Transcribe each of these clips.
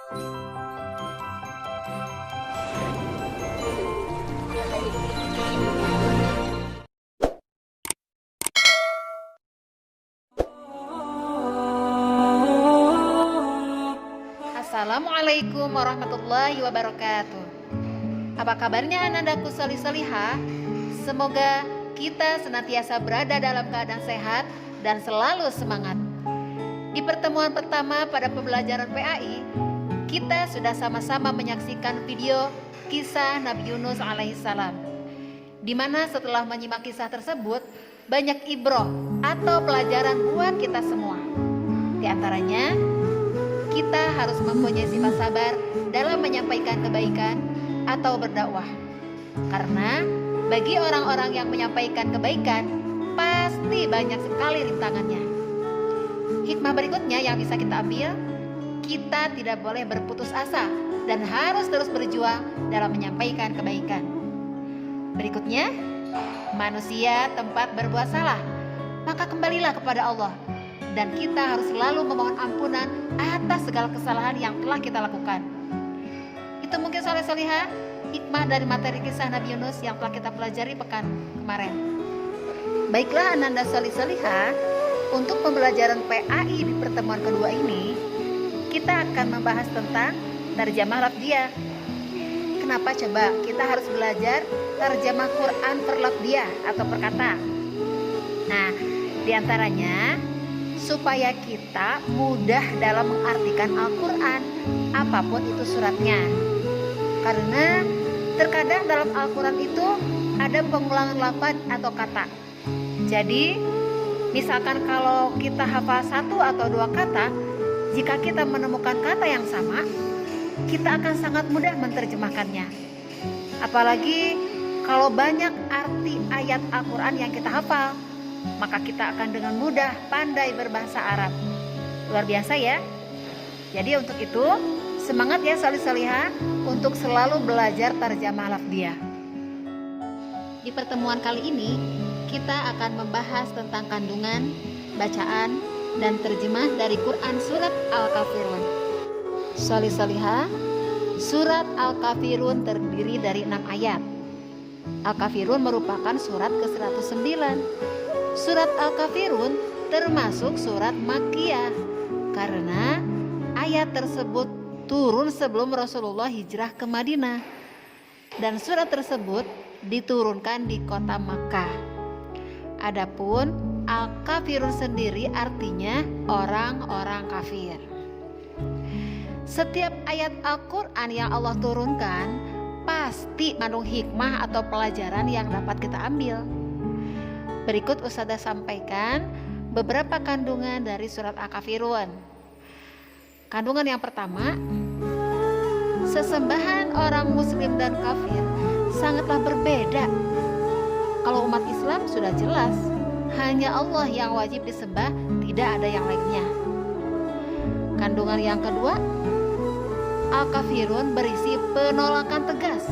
Assalamualaikum warahmatullahi wabarakatuh. Apa kabarnya anandaku solih-solihah? Semoga kita senantiasa berada dalam keadaan sehat dan selalu semangat. Di pertemuan pertama pada pembelajaran PAI, kita sudah sama-sama menyaksikan video kisah Nabi Yunus alaihissalam, di mana setelah menyimak kisah tersebut, banyak ibroh atau pelajaran buat kita semua. Di antaranya, kita harus mempunyai sifat sabar dalam menyampaikan kebaikan atau berdakwah. Karena bagi orang-orang yang menyampaikan kebaikan, pasti banyak sekali rintangannya. Hikmah berikutnya yang bisa kita ambil, kita tidak boleh berputus asa dan harus terus berjuang dalam menyampaikan kebaikan. Berikutnya, manusia tempat berbuat salah, maka kembalilah kepada Allah. Dan kita harus selalu memohon ampunan atas segala kesalahan yang telah kita lakukan. Itu mungkin soleh-solihah hikmah dari materi kisah Nabi Yunus yang telah kita pelajari pekan kemarin. Baiklah ananda soleh-solihah, untuk pembelajaran PAI di pertemuan kedua ini, kita akan membahas tentang tarjamah lafdhiyah. Kenapa coba kita harus belajar tarjamah Quran per lafdhiyah atau per kata? Nah, diantaranya supaya kita mudah dalam mengartikan Al-Quran, apapun itu suratnya. Karena terkadang dalam Al-Quran itu ada pengulangan lafaz atau kata. Jadi, misalkan kalau kita hafal 1 atau 2 kata, jika kita menemukan kata yang sama, kita akan sangat mudah menerjemahkannya. Apalagi kalau banyak arti ayat Al-Quran yang kita hafal, maka kita akan dengan mudah pandai berbahasa Arab. Luar biasa ya. Jadi untuk itu, semangat ya solih-solihah untuk selalu belajar tarjamah lafdhiyah. Di pertemuan kali ini, kita akan membahas tentang kandungan, bacaan, dan terjemah dari Quran Surat Al-Kafirun. Solih-solihah, Surat Al-Kafirun terdiri dari 6 ayat. Al-Kafirun merupakan surat ke-109. Surat Al-Kafirun termasuk surat Makkiyah karena ayat tersebut turun sebelum Rasulullah hijrah ke Madinah, dan surat tersebut diturunkan di kota Makkah. Adapun Al-Kafirun sendiri artinya orang-orang kafir. Setiap ayat Al-Quran yang Allah turunkan pasti mengandung hikmah atau pelajaran yang dapat kita ambil. Berikut Ustazah sampaikan beberapa kandungan dari surat Al-Kafirun. Kandungan yang pertama, sesembahan orang muslim dan kafir sangatlah berbeda. Kalau umat Islam sudah jelas, hanya Allah yang wajib disembah, tidak ada yang lainnya. Kandungan yang kedua, Al-Kafirun berisi penolakan tegas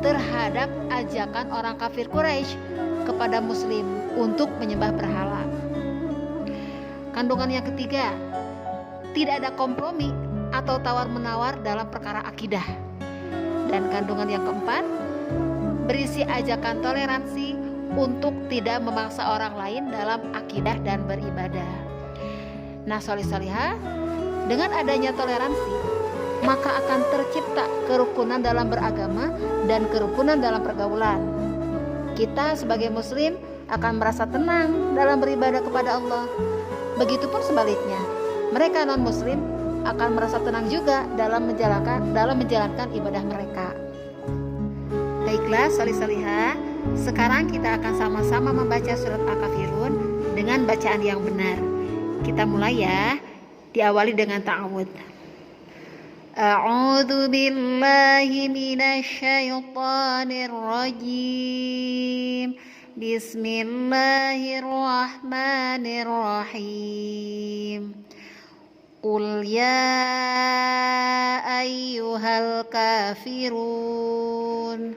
terhadap ajakan orang kafir Quraisy kepada muslim untuk menyembah berhala. Kandungan yang ketiga, tidak ada kompromi atau tawar-menawar dalam perkara akidah. Dan kandungan yang keempat, berisi ajakan toleransi untuk tidak memaksa orang lain dalam akidah dan beribadah. Nah, solih-solihah, dengan adanya toleransi, maka akan tercipta kerukunan dalam beragama dan kerukunan dalam pergaulan. Kita sebagai muslim akan merasa tenang dalam beribadah kepada Allah. Begitupun sebaliknya, mereka non-muslim akan merasa tenang juga dalam menjalankan ibadah mereka. Baiklah solih-solihah, sekarang kita akan sama-sama membaca surat Al-Kafirun dengan bacaan yang benar. Kita mulai ya, diawali dengan ta'awudz. A'udzu billahi minasyaitonir rajim. Bismillahirrahmanirrahim. Qul ya ayyuhal kafirun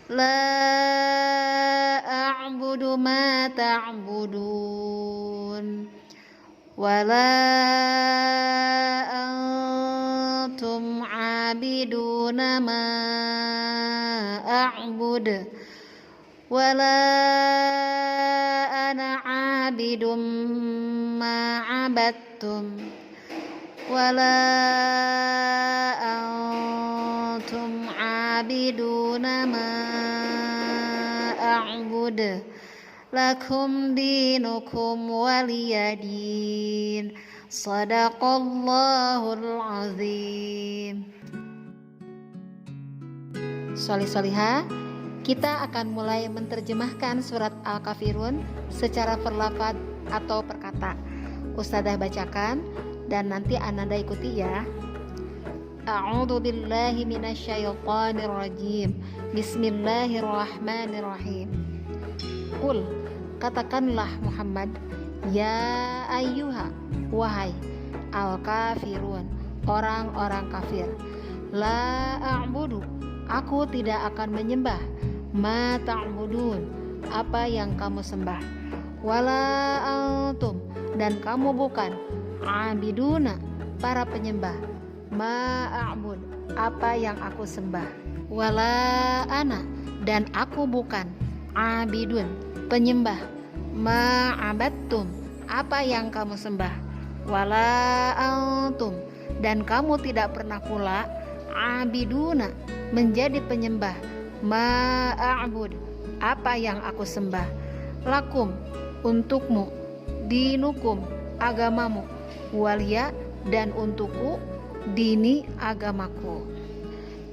la a'budu ma ta'budun wa la antum abiduna ma a'bud wala ana abidum ma abattum wala antum abiduna ma a'bud lakum dinukum waliyadin. Shadaqallahul azim. Sholih-sholihah, kita akan mulai menerjemahkan surat Al-Kafirun secara perlafaz atau perkata. Ustadzah bacakan dan nanti Ananda ikuti ya. A'udzu billahi minasyaitonir rajim. Bismillahirrahmanirrahim. Qul, katakanlah Muhammad, ya ayyuha, wahai al-kafirun, orang-orang kafir. La a'budu, aku tidak akan menyembah. Ma ta'budun, apa yang kamu sembah. Wala antum, dan kamu bukan. Abiduna, para penyembah. Ma a'bud, apa yang aku sembah. Wala ana, dan aku bukan. Abidun, penyembah. Ma'abattum, apa yang kamu sembah. Wala antum, dan kamu tidak pernah pula. Abiduna, menjadi penyembah. Ma'abud, apa yang aku sembah. Lakum, untukmu. Dinukum, agamamu. Waliya, dan untukku. Dini, agamaku.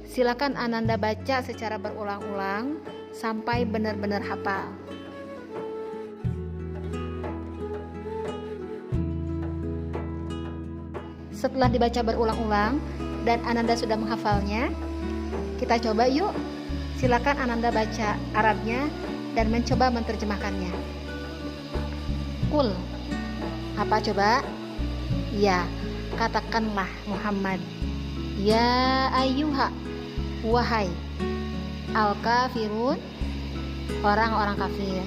Silakan Ananda baca secara berulang-ulang sampai benar-benar hafal. Setelah dibaca berulang-ulang dan Ananda sudah menghafalnya, kita coba yuk. Silakan Ananda baca Arabnya dan mencoba menerjemahkannya. Qul, apa coba? Ya, katakanlah Muhammad. Ya ayyuha, wahai al-kafirun, orang-orang kafir.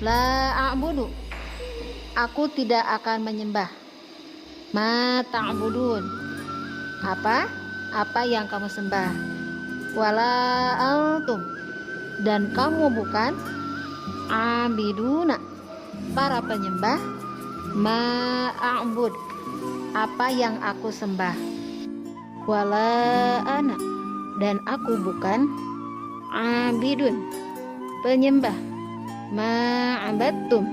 La a'budu, aku tidak akan menyembah. Ma ta'budun, apa yang kamu sembah. Wala antum, dan kamu bukan. Abiduna, para penyembah. Ma a'bud, apa yang aku sembah. Wala ana, dan aku bukan. Abidun, penyembah. Ma'abattum,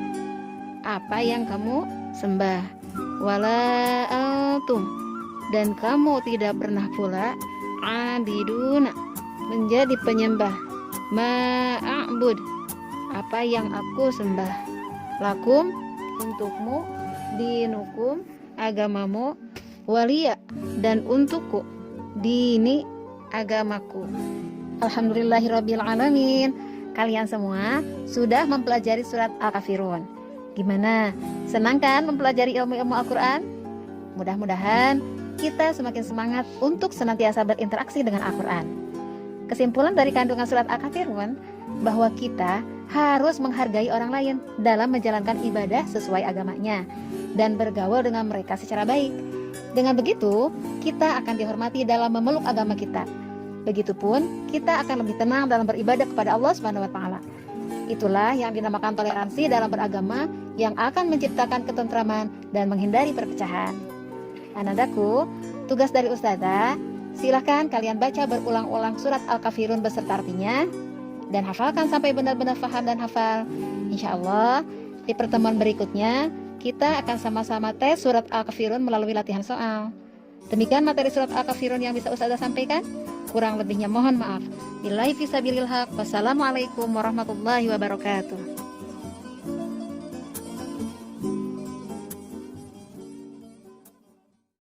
apa yang kamu sembah. Wala antum, dan kamu tidak pernah pula. Abiduna, menjadi penyembah. Ma'abud, apa yang aku sembah. Lakum, untukmu. Dinukum, agamamu. Waliya, dan untukku. Dini, agamaku. Alhamdulillahirabbil alamin. Kalian semua sudah mempelajari surat Al-Kafirun. Gimana? Senang kan mempelajari ilmu-ilmu Al-Quran? Mudah-mudahan kita semakin semangat untuk senantiasa berinteraksi dengan Al-Quran. Kesimpulan dari kandungan surat Al-Kafirun bahwa kita harus menghargai orang lain dalam menjalankan ibadah sesuai agamanya dan bergaul dengan mereka secara baik. Dengan begitu, kita akan dihormati dalam memeluk agama kita. Begitupun kita akan lebih tenang dalam beribadah kepada Allah Subhanahu wa taala. Itulah yang dinamakan toleransi dalam beragama yang akan menciptakan ketentraman dan menghindari perpecahan. Anandaku, tugas dari Ustazah, silahkan kalian baca berulang-ulang surat Al-Kafirun beserta artinya dan hafalkan sampai benar-benar paham dan hafal. Insya Allah di pertemuan berikutnya kita akan sama-sama tes surat Al-Kafirun melalui latihan soal. Demikian materi surat Al-Kafirun yang bisa Ustazah sampaikan. Kurang lebihnya mohon maaf. Billahi fisabilil haq. Wassalamualaikum warahmatullahi wabarakatuh.